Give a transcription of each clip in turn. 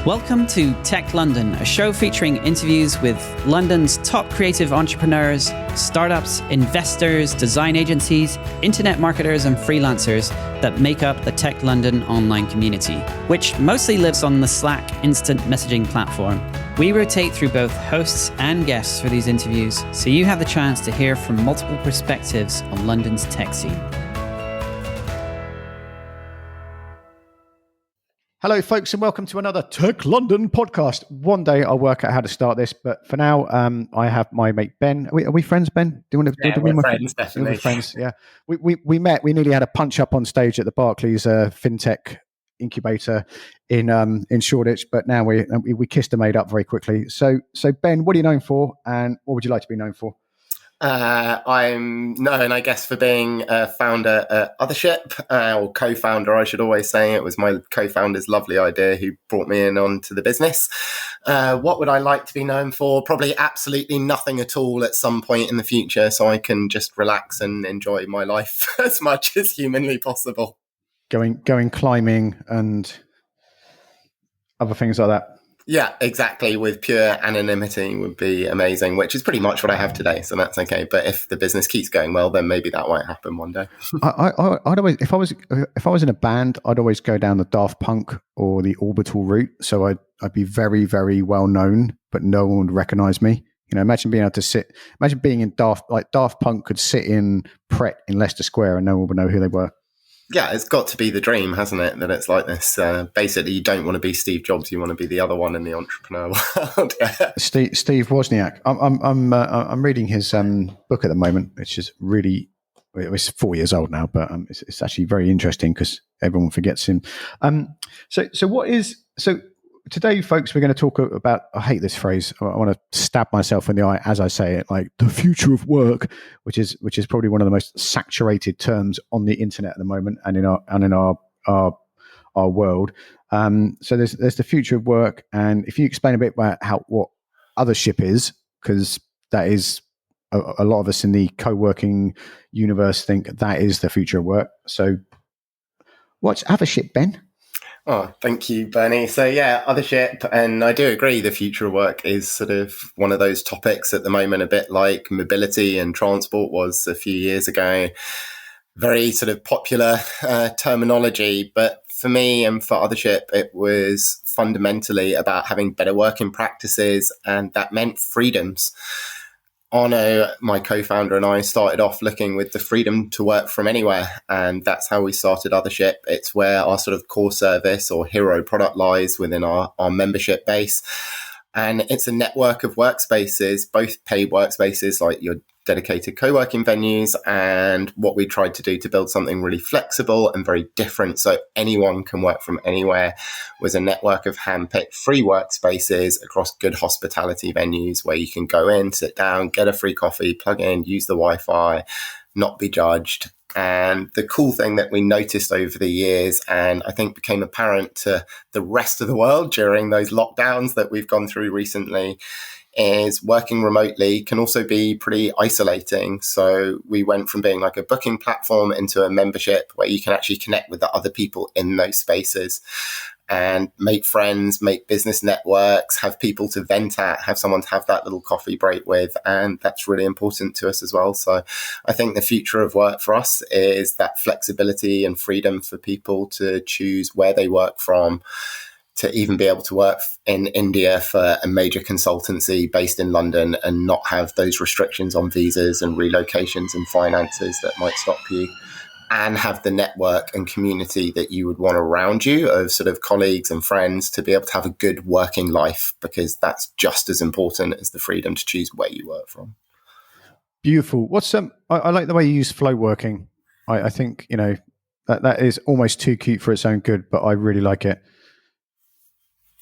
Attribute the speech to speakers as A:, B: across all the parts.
A: Welcome to Tech London, a show featuring interviews with London's top creative entrepreneurs, startups, investors, design agencies, internet marketers, and freelancers that make up the Tech London online community, which mostly lives on the Slack instant messaging platform. We rotate through both hosts and guests for these interviews, so you have the chance to hear from multiple perspectives on London's tech scene.
B: Hello, folks, and welcome to another Tech London podcast. One day I'll work out how to start this, but for now, I have my mate Ben. Are we friends, Ben? Do you want to?
C: We're friends, definitely.
B: We're friends, yeah. We met. We nearly had a punch up on stage at the Barclays FinTech incubator in Shoreditch, but now we kissed and made up very quickly. So Ben, what are you known for, and what would you like to be known for?
C: I'm known, I guess, for being a founder at Othership, or co-founder, I should always say. It was my co-founder's lovely idea who brought me in onto the business. What would I like to be known for? Probably absolutely nothing at all at some point in the future, so I can just relax and enjoy my life as much as humanly possible.
B: Going climbing and other things like that.
C: Yeah, exactly. With pure anonymity would be amazing, which is pretty much what I have today. So that's okay. But if the business keeps going well, then maybe that might happen one day.
B: I'd always, if I was in a band, I'd always go down the Daft Punk or the Orbital route. So I'd be very, very well known, but no one would recognize me. You know, imagine being in Daft Punk could sit in Pret in Leicester Square and no one would know who they were.
C: Yeah, it's got to be the dream, hasn't it? That it's like this. Basically, you don't want to be Steve Jobs; you want to be the other one in the entrepreneur world.
B: Steve Wozniak. I'm reading his book at the moment, which is really, it's 4 years old now, but it's actually very interesting because everyone forgets him. So today, folks, we're going to talk about, I hate this phrase. I want to stab myself in the eye as I say it, like the future of work, which is probably one of the most saturated terms on the internet at the moment and in our world. So there's the future of work, and if you explain a bit about what Othership is, because that is a lot of us in the co-working universe think that is the future of work. So what's Othership, Ben?
C: Oh, thank you, Bernie. So yeah, Othership, and I do agree the future of work is sort of one of those topics at the moment, a bit like mobility and transport was a few years ago. Very sort of popular terminology, but for me and for Othership, it was fundamentally about having better working practices, and that meant freedoms. Arno, my co-founder, and I started off looking with the freedom to work from anywhere. And that's how we started Othership. It's where our sort of core service or hero product lies within our membership base. And it's a network of workspaces, both paid workspaces like your dedicated co-working venues, and what we tried to do to build something really flexible and very different so anyone can work from anywhere was a network of hand-picked free workspaces across good hospitality venues where you can go in, sit down, get a free coffee, plug in, use the Wi-Fi, not be judged. And the cool thing that we noticed over the years, and I think became apparent to the rest of the world during those lockdowns that we've gone through recently, is working remotely can also be pretty isolating. So we went from being like a booking platform into a membership where you can actually connect with the other people in those spaces and make friends, make business networks, have people to vent at, have someone to have that little coffee break with. And that's really important to us as well. So I think the future of work for us is that flexibility and freedom for people to choose where they work from, to even be able to work in India for a major consultancy based in London and not have those restrictions on visas and relocations and finances that might stop you, and have the network and community that you would want around you of sort of colleagues and friends to be able to have a good working life, because that's just as important as the freedom to choose where you work from.
B: Beautiful. I like the way you use flow working. I think, you know, that is almost too cute for its own good, but I really like it.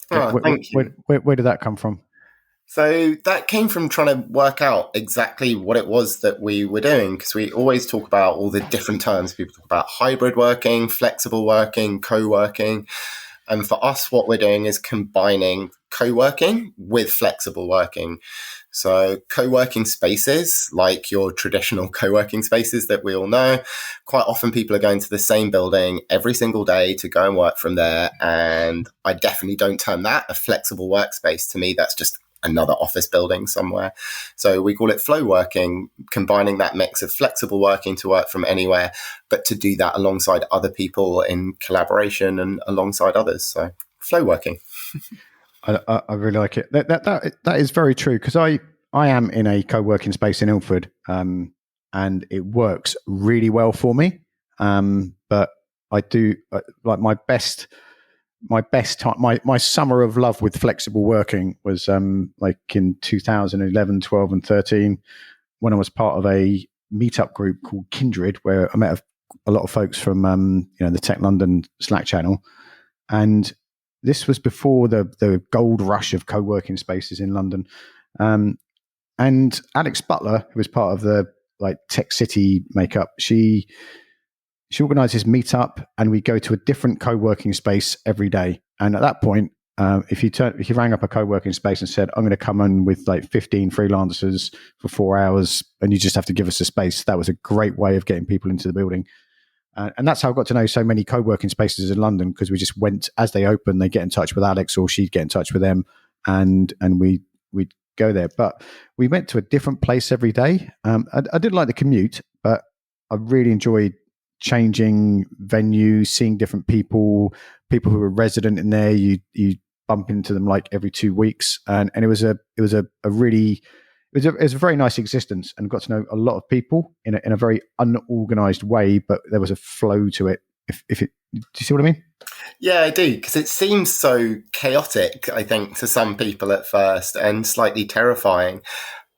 C: Thank you.
B: Where did that come from?
C: So that came from trying to work out exactly what it was that we were doing, because we always talk about all the different terms. People talk about hybrid working, flexible working, co-working. And for us, what we're doing is combining co-working with flexible working. So co-working spaces, like your traditional co-working spaces that we all know, quite often people are going to the same building every single day to go and work from there. And I definitely don't term that a flexible workspace. To me, that's just another office building somewhere. So we call it flow working, combining that mix of flexible working to work from anywhere, but to do that alongside other people in collaboration and alongside others. So flow working.
B: I really like it. That is very true, because I am in a co-working space in Ilford, and it works really well for me. But I do like my best time. My summer of love with flexible working was like in 2011, 12, and 13, when I was part of a meetup group called Kindred, where I met a lot of folks from the techlondon Slack channel, and this was before the gold rush of co-working spaces in London. And Alex Butler, who was part of the Tech City makeup, she organised this meetup, and we go to a different co-working space every day. And at that point, if you rang up a co-working space and said, "I'm going to come in with 15 freelancers for 4 hours, and you just have to give us a space," that was a great way of getting people into the building. And that's how I got to know so many co-working spaces in London, because we just went, as they open, they get in touch with Alex, or she'd get in touch with them, and we'd go there. But we went to a different place every day. I did like the commute, but I really enjoyed changing venues, seeing different people who were resident in there. You bump into them every 2 weeks, and it was a very nice existence, and got to know a lot of people in a very unorganized way, but there was a flow to it. Do you see what I mean?
C: Yeah, I do, because it seems so chaotic, I think, to some people at first, and slightly terrifying.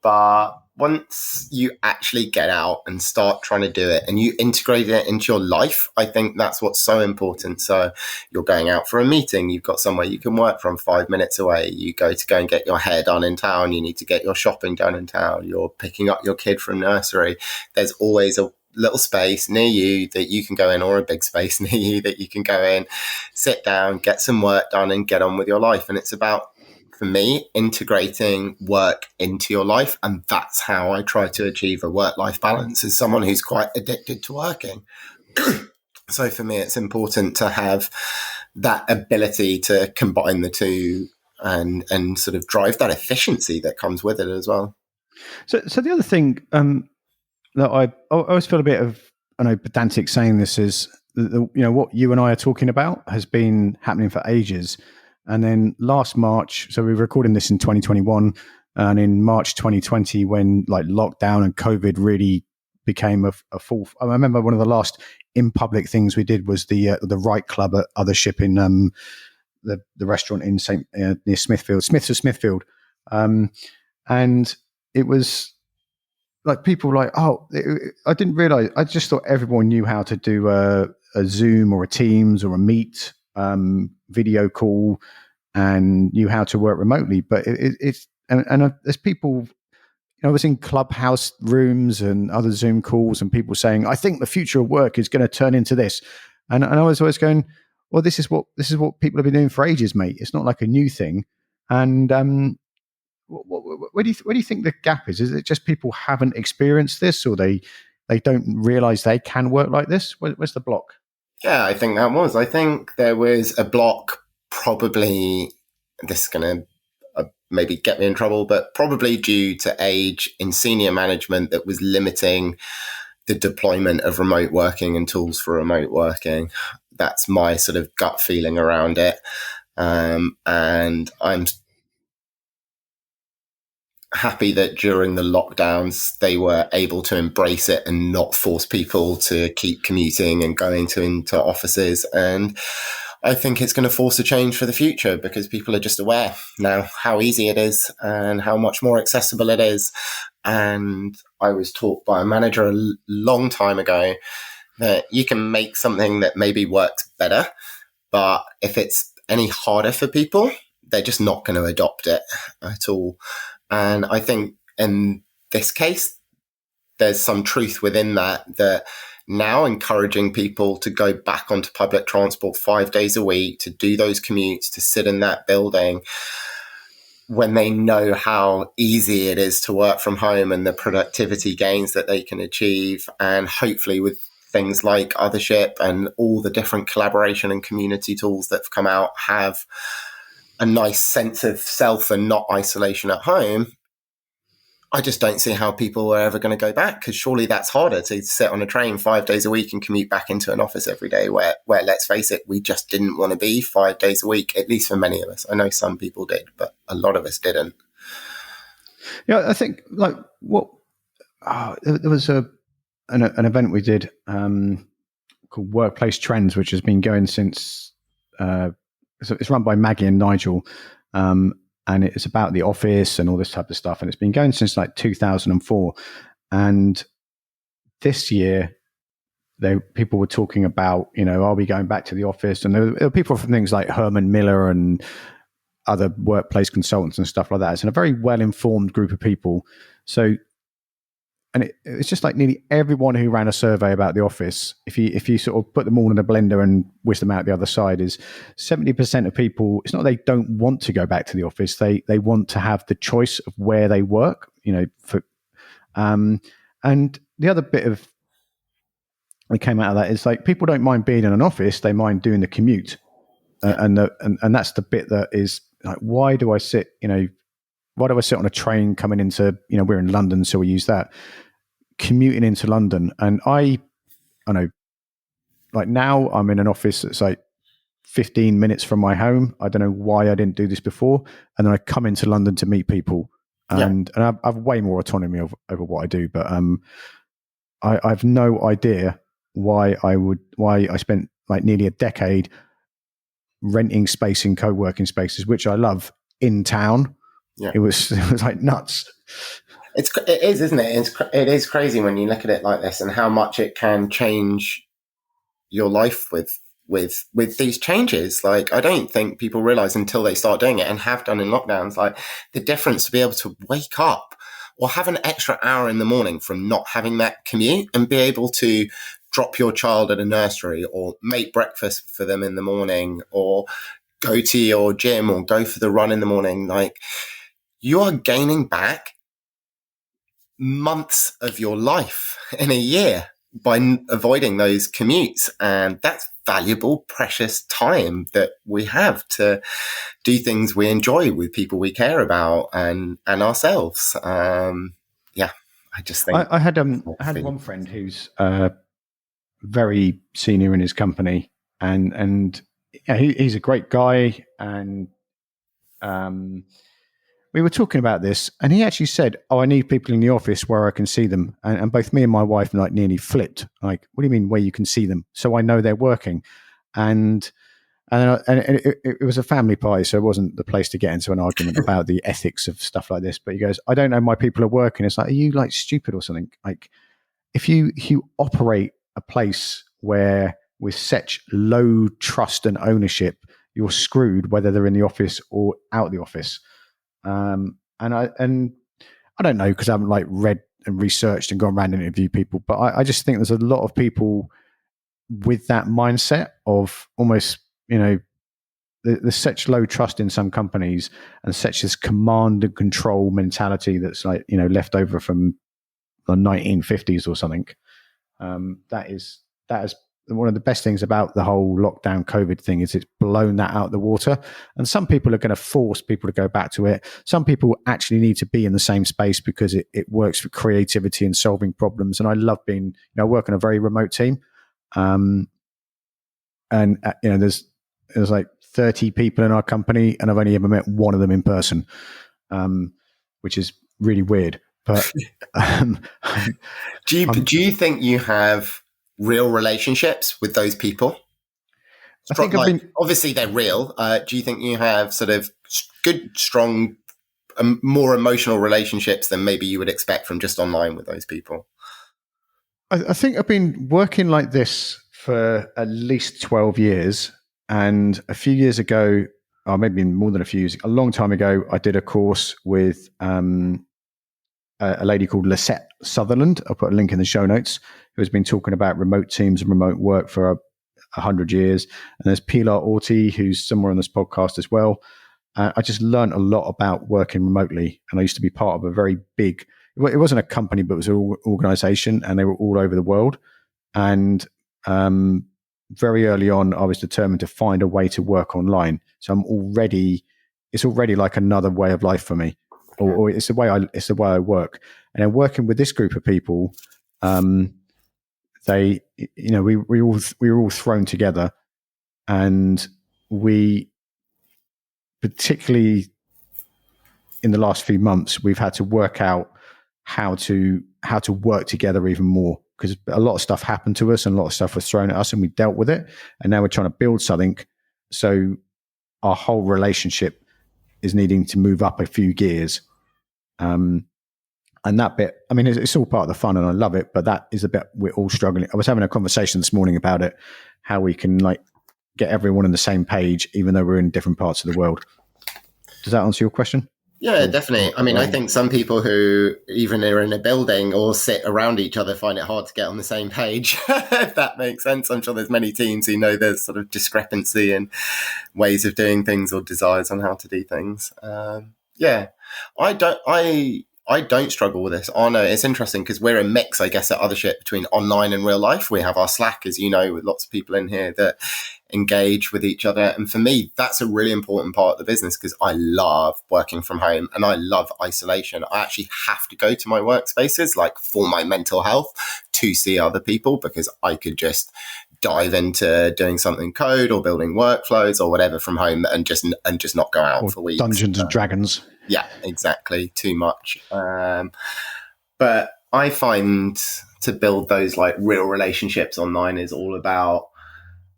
C: But once you actually get out and start trying to do it and you integrate it into your life, I think that's what's so important. So you're going out for a meeting, you've got somewhere you can work from 5 minutes away. You go and get your hair done in town. You need to get your shopping done in town. You're picking up your kid from nursery. There's always a little space near you that you can go in, or a big space near you that you can go in, sit down, get some work done, and get on with your life. And it's about, for me, integrating work into your life. And that's how I try to achieve a work-life balance, as someone who's quite addicted to working. So for me, it's important to have that ability to combine the two and sort of drive that efficiency that comes with it as well.
B: So the other thing that I always feel a bit of, I know, pedantic saying this, is what you and I are talking about has been happening for ages. And then last March, so we were recording this in 2021, and in March 2020, when lockdown and COVID really became a full. I remember one of the last in public things we did was the Right Club at Othership in the restaurant in near Smithfield, Smiths of Smithfield, and it was people I didn't realize. I just thought everyone knew how to do a Zoom or a Teams or a Meet video call, and knew how to work remotely. But it's there's people. I was in Clubhouse rooms and other Zoom calls, and people saying, "I think the future of work is going to turn into this," and I was always going, "Well, this is what people have been doing for ages, mate. It's not like a new thing." And where do you think the gap is? Is it just people haven't experienced this, or they don't realize they can work like this? Where's the block?
C: Yeah, I think I think there was a block, probably, this is going to maybe get me in trouble, but probably due to age in senior management, that was limiting the deployment of remote working and tools for remote working. That's my sort of gut feeling around it. And I'm happy that during the lockdowns, they were able to embrace it and not force people to keep commuting and going into offices. And I think it's going to force a change for the future, because people are just aware now how easy it is and how much more accessible it is. And I was taught by a manager a long time ago that you can make something that maybe works better, but if it's any harder for people, they're just not going to adopt it at all. And I think in this case, there's some truth within that now encouraging people to go back onto public transport 5 days a week, to do those commutes, to sit in that building, when they know how easy it is to work from home and the productivity gains that they can achieve. And hopefully with things like Othership and all the different collaboration and community tools that have come out, have a nice sense of self and not isolation at home. I just don't see how people are ever going to go back, because surely that's harder to sit on a train 5 days a week and commute back into an office every day where let's face it, we just didn't want to be 5 days a week, at least for many of us. I know some people did, but a lot of us didn't.
B: Yeah, I think like there was an event we did called Workplace Trends, which has been going since it's run by Maggie and Nigel. And it's about the office and all this type of stuff. And it's been going since like 2004. And this year, people were talking about, are we going back to the office? And there were people from things like Herman Miller and other workplace consultants and stuff like that. It's a very well-informed group of people. So, and it's just like nearly everyone who ran a survey about the office, if you sort of put them all in a blender and whisk them out the other side, is 70% of people, it's not they don't want to go back to the office, they want to have the choice of where they work, and the other bit of that came out of that is like people don't mind being in an office, they mind doing the commute. And that's the bit that is like, why do I sit on a train coming into, we're in London, so we use that, commuting into London. And I know, like now I'm in an office that's like 15 minutes from my home. I don't know why I didn't do this before. And then I come into London to meet people, and I've way more autonomy over what I do. But I've no idea why I spent like nearly a decade renting space in co-working spaces, which I love, in town. Yeah. It was like nuts.
C: It is, isn't it? It is crazy when you look at it like this, and how much it can change your life with these changes. Like, I don't think people realize until they start doing it, and have done in lockdowns, like the difference to be able to wake up or have an extra hour in the morning from not having that commute, and be able to drop your child at a nursery, or make breakfast for them in the morning, or go to your gym, or go for the run in the morning. Like, you are gaining back months of your life in a year by avoiding those commutes. And that's valuable, precious time that we have to do things we enjoy with people we care about and ourselves. I just think
B: I had one friend who's very senior in his company, and he's a great guy, and we were talking about this, and he actually said, I need people in the office where I can see them. And both me and my wife like nearly flipped. Like, what do you mean where you can see them? So I know they're working. And it was a family party, so it wasn't the place to get into an argument about the ethics of stuff like this. But he goes, I don't know, my people are working. It's like, are you like stupid or something? Like, if you operate a place where with such low trust and ownership, you're screwed whether they're in the office or out the office. And I don't know, because I haven't like read and researched and gone around and interviewed people, but I just think there's a lot of people with that mindset of almost, there's such low trust in some companies, and such this command and control mentality that's like, left over from the 1950s or something. That is one of the best things about the whole lockdown COVID thing, is it's blown that out of the water. And some people are going to force people to go back to it. Some people actually need to be in the same space because it works for creativity and solving problems. And I love being, I work on a very remote team. There's like 30 people in our company, and I've only ever met one of them in person, which is really weird. But
C: do you think you have real relationships with those people?
B: I think
C: obviously they're real. Do you think you have sort of good, strong, more emotional relationships than maybe you would expect from just online with those people?
B: I think I've been working like this for at least 12 years. And a few years ago, or maybe more than a few years, a long time ago, I did a course with a lady called Lisette Sutherland. I'll put a link in the show notes, who has been talking about remote teams and remote work for 100 years. And there's Pilar Orti, who's somewhere on this podcast as well. I just learned a lot about working remotely. And I used to be part of a very big, it wasn't a company, but it was an organization, and they were all over the world. And very early on, I was determined to find a way to work online. So it's already like another way of life for me, or it's the way I work. And then working with this group of people, we were all thrown together, and we, particularly in the last few months, we've had to work out how to work together even more, because a lot of stuff happened to us and a lot of stuff was thrown at us, and we dealt with it. And now we're trying to build something. So our whole relationship is needing to move up a few gears. And that bit, I mean, it's all part of the fun and I love it, but that is the bit we're all struggling. I was having a conversation this morning about it, how we can like get everyone on the same page, even though we're in different parts of the world. Does that answer your question?
C: Yeah, definitely. I mean, I think some people who even are in a building or sit around each other find it hard to get on the same page, if that makes sense. I'm sure there's many teams who know there's sort of discrepancy in ways of doing things or desires on how to do things. Yeah, I don't struggle with this. Oh no, it's interesting because we're a mix, I guess, at Othership between online and real life. We have our Slack, as you know, with lots of people in here that engage with each other. And for me, that's a really important part of the business because I love working from home and I love isolation. I actually have to go to my workspaces, like for my mental health, to see other people, because I could just dive into doing something code or building workflows or whatever from home and just not go out for weeks.
B: Dungeons and Dragons.
C: Yeah, exactly. Too much. But I find to build those like real relationships online is all about,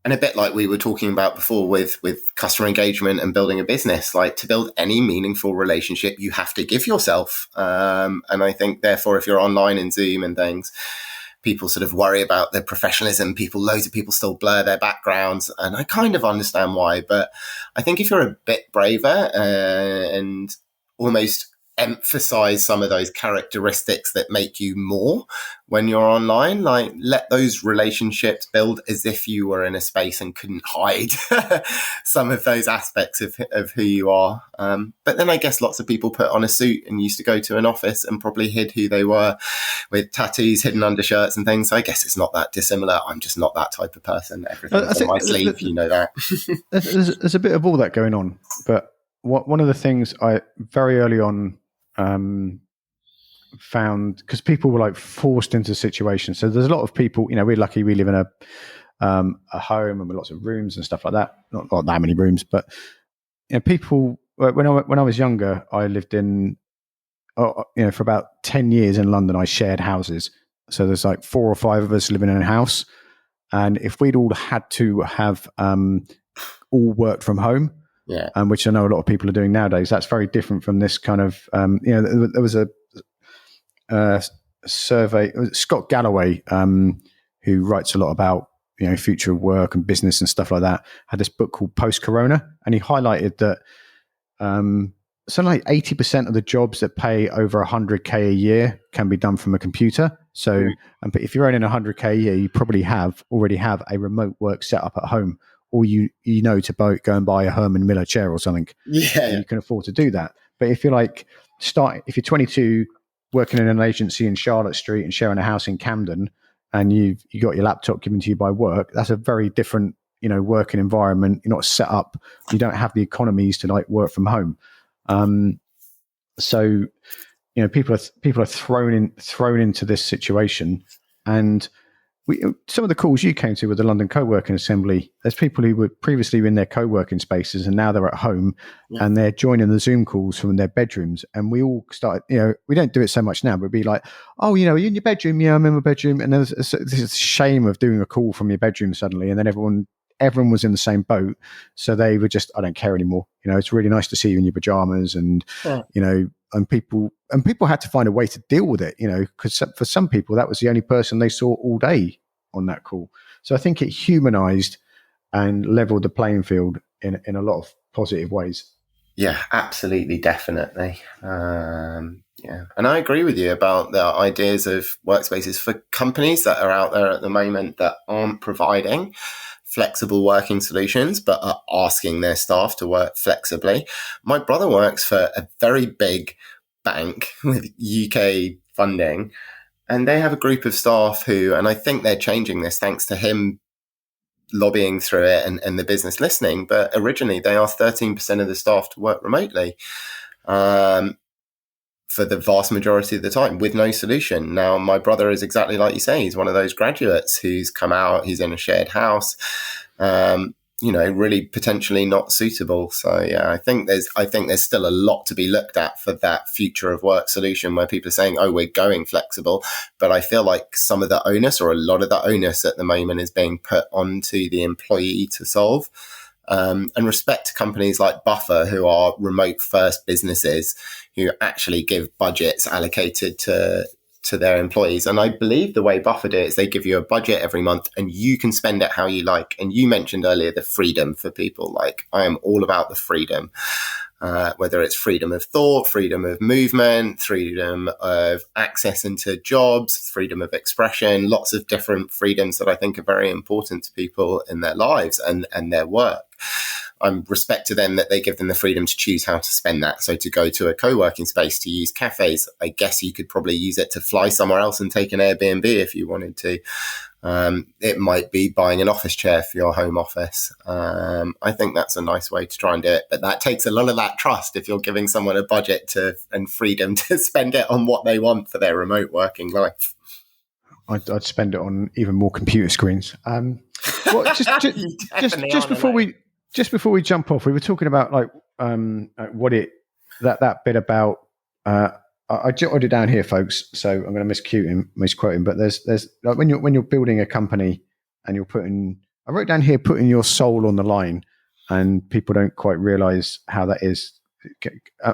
C: and a bit like we were talking about before with customer engagement and building a business, like to build any meaningful relationship, you have to give yourself. And I think therefore, if you're online in Zoom and things, people sort of worry about their professionalism. Loads of people still blur their backgrounds. And I kind of understand why. But I think if you're a bit braver and almost emphasize some of those characteristics that make you more when you're online, like let those relationships build as if you were in a space and couldn't hide some of those aspects of who you are. But then I guess lots of people put on a suit and used to go to an office and probably hid who they were with tattoos hidden under shirts and things. So I guess it's not that dissimilar. I'm just not that type of person. Everything's on my sleeve, you know that.
B: There's a bit of all that going on. But one of the things I very early on found, because people were like forced into situations. So there's a lot of people, you know, we're lucky we live in a home and with lots of rooms and stuff like that. Not that many rooms, but you know, people, when I was younger, I lived in, for about 10 years in London, I shared houses. So there's like 4 or 5 of us living in a house. And if we'd all had to have all worked from home,
C: yeah,
B: which I know a lot of people are doing nowadays, that's very different from this kind of, there was a survey, Scott Galloway, who writes a lot about, you know, future of work and business and stuff like that, had this book called Post-Corona, and he highlighted that something like 80% of the jobs that pay over 100K a year can be done from a computer. So, but if you're earning 100K a year, you probably already have a remote work setup at home, or you know to go and buy a Herman Miller chair or something.
C: Yeah,
B: you can afford to do that. But if you're like if you're 22, working in an agency in Charlotte Street and sharing a house in Camden, and you got your laptop given to you by work, that's a very different, you know, working environment. You're not set up. You don't have the economies to like work from home. So, you know, people are thrown into this situation, and some of the calls you came to with the London Co-working Assembly, there's people who were previously in their co-working spaces and now they're at home, and they're joining the Zoom calls from their bedrooms. And we all started, you know, we don't do it so much now, but it'd be like, oh, you know, are you in your bedroom? Yeah, I'm in my bedroom. And there's this shame of doing a call from your bedroom suddenly. And then everyone was in the same boat. So they were just, I don't care anymore. You know, it's really nice to see you in your pajamas, and, you know, and people had to find a way to deal with it, you know, because for some people that was the only person they saw all day on that call. So I think it humanized and leveled the playing field in a lot of positive ways.
C: Yeah, absolutely, definitely. Yeah, and I agree with you about the ideas of workspaces for companies that are out there at the moment that aren't providing flexible working solutions, but are asking their staff to work flexibly. My brother works for a very big bank with UK funding, and they have a group of staff who, and I think they're changing this thanks to him lobbying through it and the business listening, but originally they asked 13% of the staff to work remotely for the vast majority of the time with no solution. Now, my brother is exactly like you say. He's one of those graduates who's come out, he's in a shared house, really potentially not suitable. So yeah, I think there's still a lot to be looked at for that future of work solution where people are saying, oh, we're going flexible. But I feel like some of the onus, or a lot of the onus at the moment, is being put onto the employee to solve. And respect to companies like Buffer, who are remote first businesses who actually give budgets allocated to their employees. And I believe the way Buffer do it is they give you a budget every month and you can spend it how you like. And you mentioned earlier the freedom for people. Like, I am all about the freedom, whether it's freedom of thought, freedom of movement, freedom of access into jobs, freedom of expression, lots of different freedoms that I think are very important to people in their lives and their work. I respect to them that they give them the freedom to choose how to spend that. So to go to a co-working space, to use cafes, I guess you could probably use it to fly somewhere else and take an Airbnb if you wanted to. It might be buying an office chair for your home office. I think that's a nice way to try and do it. But that takes a lot of that trust if you're giving someone a budget and freedom to spend it on what they want for their remote working life.
B: I'd spend it on even more computer screens. Just before we jump off, we were talking about that bit about. I jotted it down here, folks. So I'm going to misquote him. But there's like when you're building a company and you're putting. I wrote down here putting your soul on the line, and people don't quite realise how that is.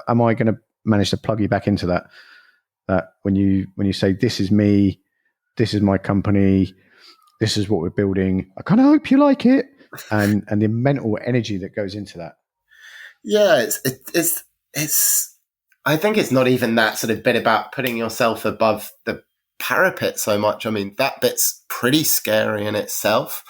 B: Am I going to manage to plug you back into that? That when you say this is me, this is my company, this is what we're building. I kind of hope you like it. And the mental energy that goes into that.
C: Yeah, it's. I think it's not even that sort of bit about putting yourself above the parapet so much. I mean, that bit's pretty scary in itself.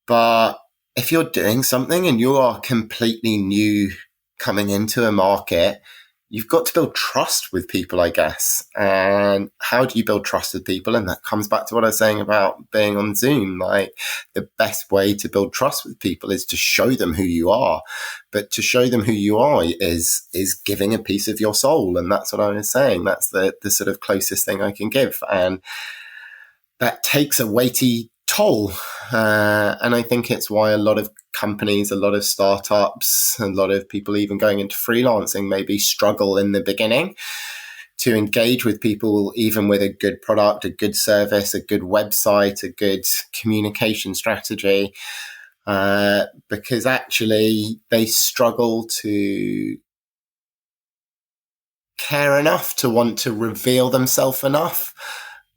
C: But if you're doing something and you are completely new coming into a market, you've got to build trust with people, I guess. And how do you build trust with people? And that comes back to what I was saying about being on Zoom. Like, the best way to build trust with people is to show them who you are. But to show them who you are is giving a piece of your soul. And that's what I was saying. That's the sort of closest thing I can give. And that takes a weighty toll. And I think it's why a lot of companies, a lot of startups, a lot of people even going into freelancing maybe struggle in the beginning to engage with people, even with a good product, a good service, a good website, a good communication strategy, because actually they struggle to care enough to want to reveal themselves enough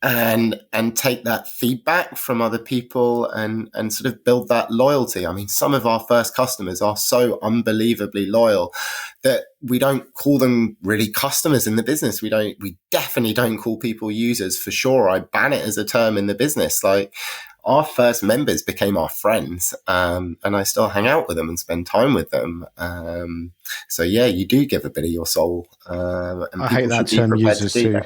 C: and take that feedback from other people and sort of build that loyalty. I mean, some of our first customers are so unbelievably loyal that we don't call them really customers in the business. We definitely don't call people users, for sure. I ban it as a term in the business. Like, our first members became our friends, and I still hang out with them and spend time with them. So yeah, you do give a bit of your soul. And
B: I hate that term, users too.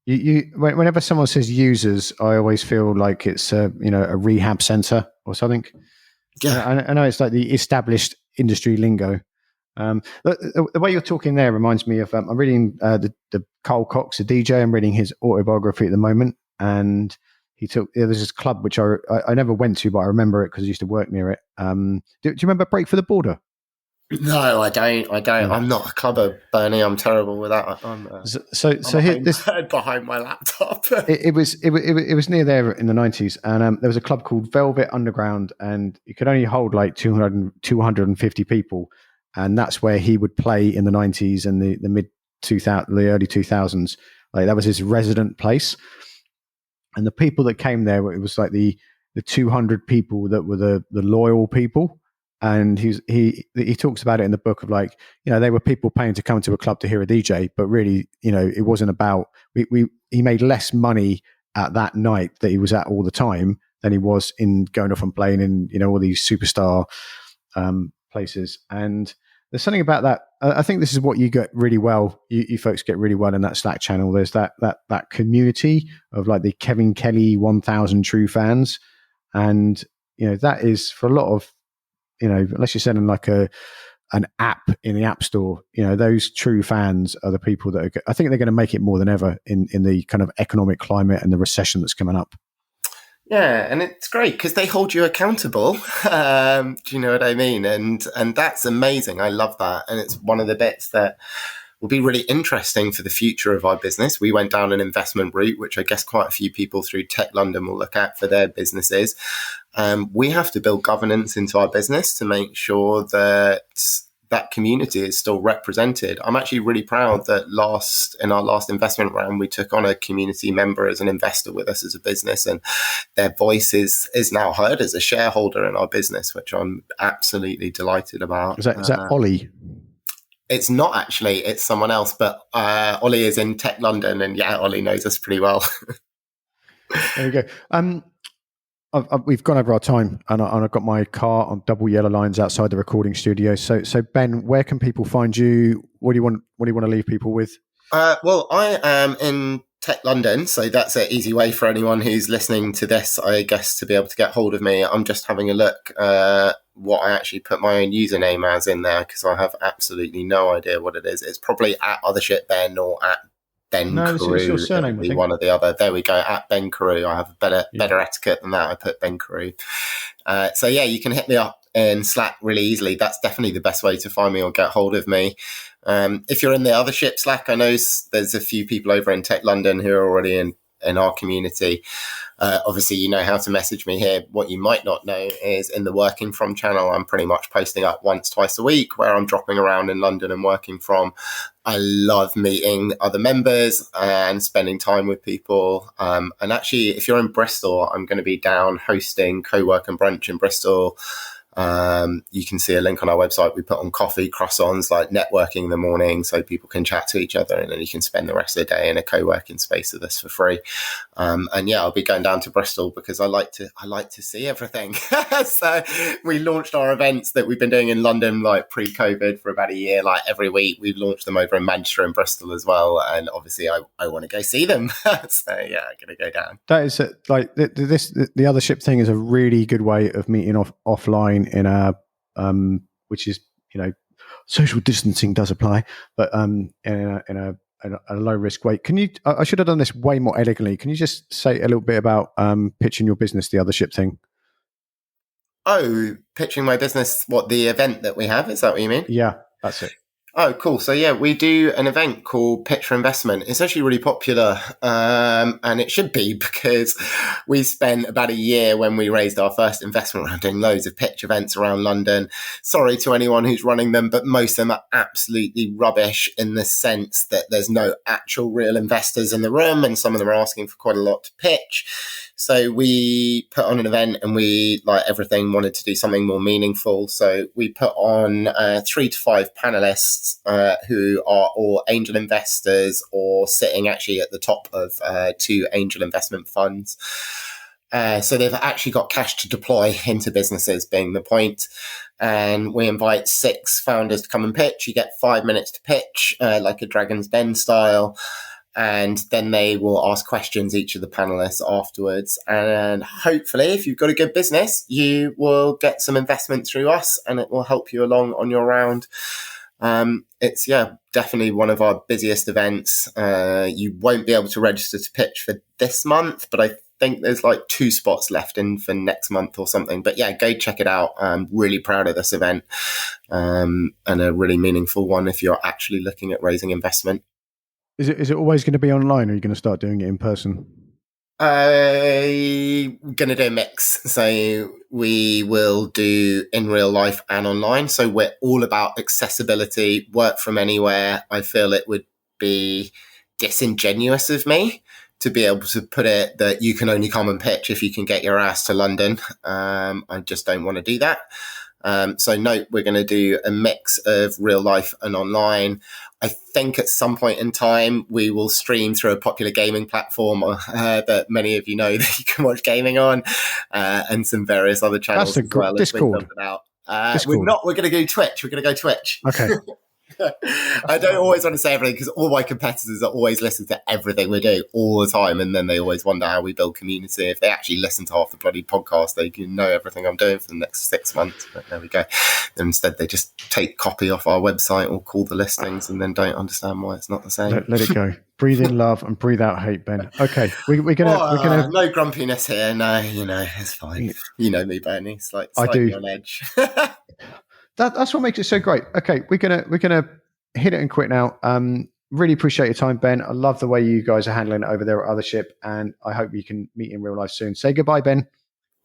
B: Whenever someone says users, I always feel like it's a rehab center or something. Yeah, I know it's like the established industry lingo. The way you're talking there reminds me of I'm reading the Carl Cox, a DJ. I'm reading his autobiography at the moment, and there's this club which I never went to, but I remember it because I used to work near it. Do you remember Break for the Border?
C: No, I don't. No. I'm not a clubber, Bernie. I'm terrible with that.
B: So here, this
C: behind my laptop.
B: it was near there in the 90s, and there was a club called Velvet Underground, and it could only hold like 250 people, and that's where he would play in the 90s and the mid 2000, the early 2000s. Like, that was his resident place, and the people that came there, it was like the 200 people that were the loyal people. And he talks about it in the book of, like, they were people paying to come to a club to hear a DJ, but really, it wasn't about, he made less money at that night that he was at all the time than he was in going off and playing in, all these superstar places. And there's something about that. I think this is what you get really well. You folks get really well in that Slack channel. There's that community of like the Kevin Kelly 1000 true fans. And, that is for a lot of, unless you're selling like an app in the App Store, those true fans are the people that I think they're going to make it more than ever in the kind of economic climate and the recession that's coming up.
C: Yeah, and it's great because they hold you accountable. Do you know what I mean? And that's amazing. I love that. And it's one of the bits that will be really interesting for the future of our business. We went down an investment route, which I guess quite a few people through techlondon will look at for their businesses. We have to build governance into our business to make sure that that community is still represented. I'm actually really proud that in our last investment round, we took on a community member as an investor with us as a business, and their voice is now heard as a shareholder in our business, which I'm absolutely delighted about.
B: Is that Ollie?
C: It's not actually, it's someone else, but Ollie is in techlondon, and yeah, Ollie knows us pretty well.
B: There we go. We've gone over our time, and I've got my car on double yellow lines outside the recording studio. So Ben, where can people find you? What do you want to leave people with?
C: Well, I am in techlondon, so that's an easy way for anyone who's listening to this, I guess, to be able to get hold of me. I'm just having a look what I actually put my own username as in there, because I have absolutely no idea what it is. It's probably at Othership Ben or at Ben Carew.
B: It's your surname, I think.
C: One or the other. There we go. At Ben Carew. I have a better etiquette than that. I put Ben Carew. So yeah, you can hit me up in Slack really easily. That's definitely the best way to find me or get hold of me. If you're in the Othership Slack, I know there's a few people over in techlondon who are already in our community. Obviously, you know how to message me here. What you might not know is in the Working From channel, I'm pretty much posting up once, twice a week where I'm dropping around in London and working from. I love meeting other members and spending time with people. And actually, if you're in Bristol, I'm going to be down hosting Co-work and Brunch in Bristol. You can see a link on our website. We put on coffee, croissants, like networking in the morning so people can chat to each other, and then you can spend the rest of the day in a co-working space with us for free. And yeah, I'll be going down to Bristol because I like to see everything. So we launched our events that we've been doing in London, like pre-COVID for about a year, like every week. We've launched them over in Manchester and Bristol as well. And obviously I want to go see them. So yeah, I'm going to go down.
B: That is like the Othership thing is a really good way of meeting offline in a which is social distancing does apply, but in a low risk way. Can you? I should have done this way more elegantly. Can you just say a little bit about pitching your business, the Othership thing?
C: Oh, pitching my business? What, the event that we have? Is that what you mean?
B: Yeah, that's it.
C: Oh, cool. So yeah, we do an event called Pitch for Investment. It's actually really popular. And it should be because we spent about a year when we raised our first investment round doing loads of pitch events around London. Sorry to anyone who's running them, but most of them are absolutely rubbish in the sense that there's no actual real investors in the room, and some of them are asking for quite a lot to pitch. So we put on an event, and we, like everything, wanted to do something more meaningful. So we put on 3 to 5 panelists who are all angel investors or sitting actually at the top of 2 angel investment funds. So they've actually got cash to deploy into businesses, being the point. And we invite 6 founders to come and pitch. You get 5 minutes to pitch, like a Dragon's Den style. And then they will ask questions, each of the panelists, afterwards. And hopefully, if you've got a good business, you will get some investment through us, and it will help you along on your round. It's definitely one of our busiest events. You won't be able to register to pitch for this month, but I think there's like 2 spots left in for next month or something. But yeah, go check it out. I'm really proud of this event, and a really meaningful one if you're actually looking at raising investment.
B: Is it always going to be online, or are you going to start doing it in person?
C: I'm going to do a mix. So we will do in real life and online. So we're all about accessibility, work from anywhere. I feel it would be disingenuous of me to be able to put it that you can only come and pitch if you can get your ass to London. I just don't want to do that. So note, we're going to do a mix of real life and online. I think at some point in time, we will stream through a popular gaming platform that many of you know that you can watch gaming on, and some various other channels.
B: That's a Discord.
C: We're going to go Twitch. We're going to go Twitch.
B: Okay.
C: I don't always want to say everything because all my competitors are always listening to everything we do all the time, and then they always wonder how we build community. If they actually listen to half the bloody podcast, they can know everything I'm doing for the next 6 months. But there we go. And instead, they just take copy off our website or call the listings, and then don't understand why it's not the same.
B: Let it go. Breathe in love and breathe out hate, Ben. Okay, we're gonna
C: no grumpiness here. No, it's fine. You know me, Bernie. It's like slightly on edge.
B: That's what makes it so great. Okay, we're gonna hit it and quit now. Really appreciate your time, Ben. I love the way you guys are handling it over there at Othership, and I hope you can meet in real life soon. Say goodbye, Ben.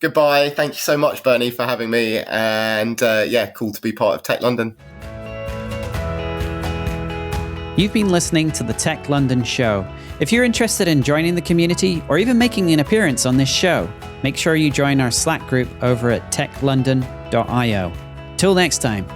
C: Goodbye. Thank you so much, Bernie, for having me. And cool to be part of Tech London.
A: You've been listening to the Tech London show. If you're interested in joining the community or even making an appearance on this show, make sure you join our Slack group over at techlondon.io. Till next time.